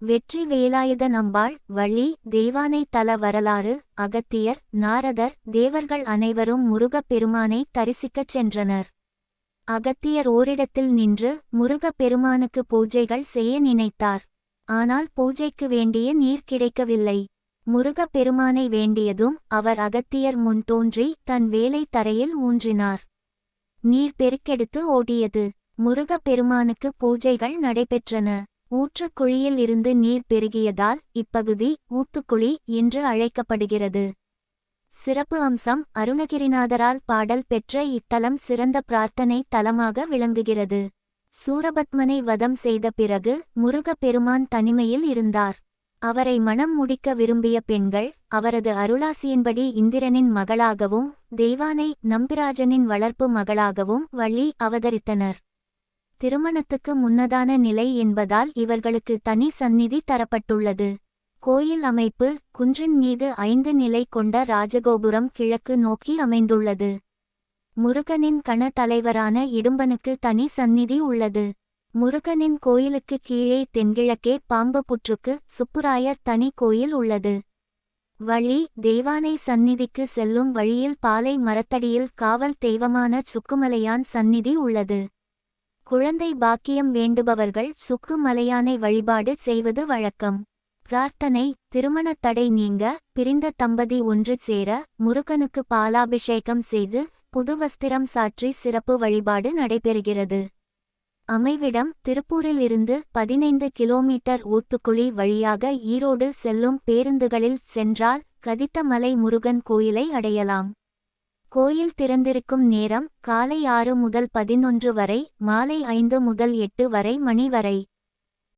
வெற்றி வேலாயுத நம்பாள் வள்ளி தெய்வானை தல வரலாறு. அகத்தியர் நாரதர் தேவர்கள் அனைவரும் முருகப் பெருமானை தரிசிக்கச் சென்றனர். அகத்தியர் ஓரிடத்தில் நின்று முருகப் பெருமானுக்கு பூஜைகள் செய்ய நினைத்தார். ஆனால் பூஜைக்கு வேண்டிய நீர் கிடைக்கவில்லை. முருகப் பெருமானை வேண்டியதும் அவர் அகத்தியர் முன் தோன்றி தன் வேலை தரையில் ஊன்றினார். நீர் பெருக்கெடுத்து ஓடியது. முருகப் பெருமானுக்கு பூஜைகள் நடைபெற்றன. ஊற்றுக்குழியில் இருந்து நீர் பெருகியதால் இப்பகுதி ஊத்துக்குழி என்று அழைக்கப்படுகிறது. சிறப்பு அம்சம்: அருணகிரிநாதரால் பாடல் பெற்ற இத்தலம் சிறந்த பிரார்த்தனை தலமாக விளங்குகிறது. சூரபத்மனை வதம் செய்த பிறகு முருகப் பெருமான் தனிமையில் இருந்தார். அவரை மணம் முடிக்க விரும்பிய பெண்கள் அவரது அருளாசியின்படி இந்திரனின் மகளாகவும் தெய்வானை நம்பிராஜனின் வளர்ப்பு மகளாகவும் வள்ளி அவதரித்தனர். திருமணத்துக்கு முன்னதான நிலை என்பதால் இவர்களுக்கு தனி சந்நிதி தரப்பட்டுள்ளது. கோயில் அமைப்பு: குன்றின் மீது 5 நிலை கொண்ட ராஜகோபுரம் கிழக்கு நோக்கி அமைந்துள்ளது. முருகனின் கண தலைவரான இடும்பனுக்கு தனி சந்நிதி உள்ளது. முருகனின் கோயிலுக்கு கீழே தென்கிழக்கே பாம்பு புற்றுக்கு சுப்புராயர் தனி கோயில் உள்ளது. வள்ளி தெய்வானை சந்நிதிக்கு செல்லும் வழியில் பாலை மரத்தடியில் காவல் தெய்வமான சுக்குமலையான் சந்நிதி உள்ளது. குழந்தை பாக்கியம் வேண்டுபவர்கள் சுக்குமலையானை வழிபாடு செய்வது வழக்கம். பிரார்த்தனை: திருமணத் தடை நீங்க பிரிந்த தம்பதி ஒன்று சேர முருகனுக்கு பாலாபிஷேகம் செய்து புது வஸ்திரம் சாற்றி சிறப்பு வழிபாடு நடைபெறுகிறது. அமைவிடம்: திருப்பூரில் இருந்து 15 கிலோமீட்டர் ஊத்துக்குழி வழியாக ஈரோடு செல்லும் பேருந்துகளில் சென்றால் கதித்தமலை முருகன் கோயிலை அடையலாம். கோயில் திறந்திருக்கும் நேரம் காலை 6 முதல் 11 வரை, மாலை 5 முதல் 8 வரை மணி வரை.